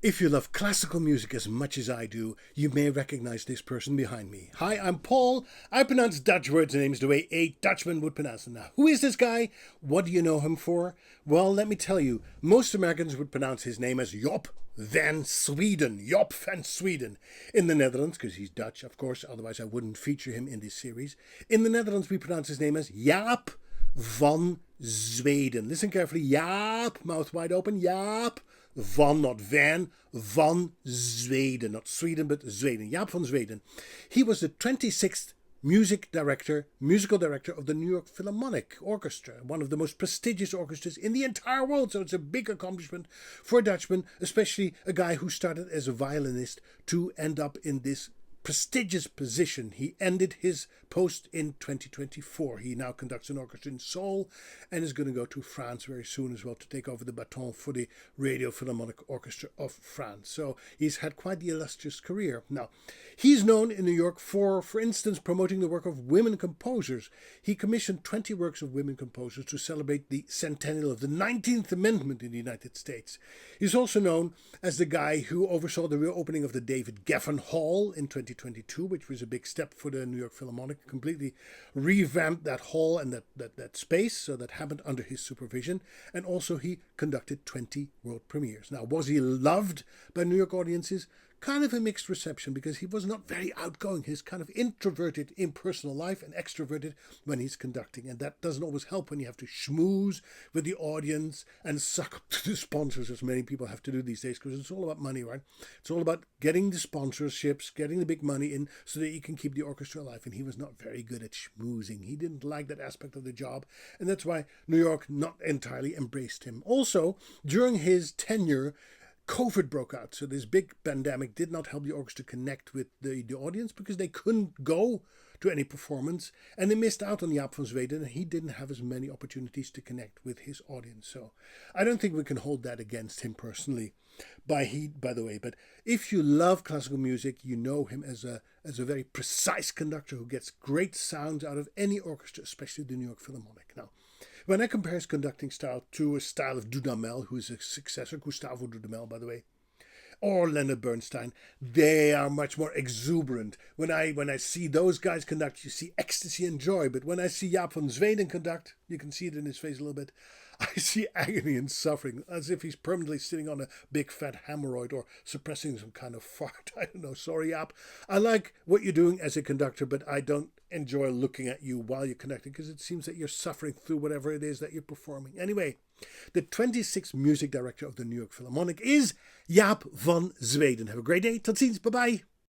If you love classical music as much as I do, you may recognize this person behind me. Hi, I'm Paul. I pronounce Dutch words and names the way a Dutchman would pronounce them. Now, who is this guy? What do you know him for? Well, let me tell you, most Americans would pronounce his name as Jaap van Zweden. Jaap van Zweden. In the Netherlands, because he's Dutch, of course, otherwise I wouldn't feature him in this series. In the Netherlands, we pronounce his name as Jaap van Zweden. Listen carefully. Jaap, mouth wide open. Jaap van, not van, van Zweden. Not Sweden, but Zweden. Jaap van Zweden. He was the 26th musical director of the New York Philharmonic Orchestra, one of the most prestigious orchestras in the entire world. So it's a big accomplishment for a Dutchman, especially a guy who started as a violinist to end up in this prestigious position. He ended his post in 2024. He now conducts an orchestra in Seoul and is going to go to France very soon as well to take over the baton for the Radio Philharmonic Orchestra of France. So he's had quite the illustrious career. Now, he's known in New York for instance, promoting the work of women composers. He commissioned 20 works of women composers to celebrate the centennial of the 19th Amendment in the United States. He's also known as the guy who oversaw the reopening of the David Geffen Hall in 2022, which was a big step for the New York Philharmonic, completely revamped that hall and that space, so that happened under his supervision. And also he conducted 20 world premieres. Now, was he loved by New York audiences? Kind of a mixed reception, because he was not very outgoing. He's kind of introverted in personal life and extroverted when he's conducting. And that doesn't always help when you have to schmooze with the audience and suck up to the sponsors, as many people have to do these days, because it's all about money, right? It's all about getting the sponsorships, getting the big money in so that you can keep the orchestra alive. And he was not very good at schmoozing. He didn't like that aspect of the job. And that's why New York not entirely embraced him. Also, during his tenure, COVID broke out, so this big pandemic did not help the orchestra connect with the audience, because they couldn't go to any performance, and they missed out on Jaap van Zweden, and he didn't have as many opportunities to connect with his audience. So I don't think we can hold that against him personally. By the way, but if you love classical music, you know him as a very precise conductor who gets great sounds out of any orchestra, especially the New York Philharmonic. Now, when I compare his conducting style to a style of Dudamel, who is a successor, Gustavo Dudamel, by the way, or Leonard Bernstein, they are much more exuberant. When I see those guys conduct, you see ecstasy and joy. But when I see Jaap van Zweden conduct, you can see it in his face a little bit, I see agony and suffering, as if he's permanently sitting on a big fat hemorrhoid or suppressing some kind of fart. I don't know. Sorry, Jaap. I like what you're doing as a conductor, but I don't enjoy looking at you while you're conducting, because it seems that you're suffering through whatever it is that you're performing. Anyway, the 26th music director of the New York Philharmonic is Jaap van Zweden. Have a great day. Tot ziens. Bye-bye.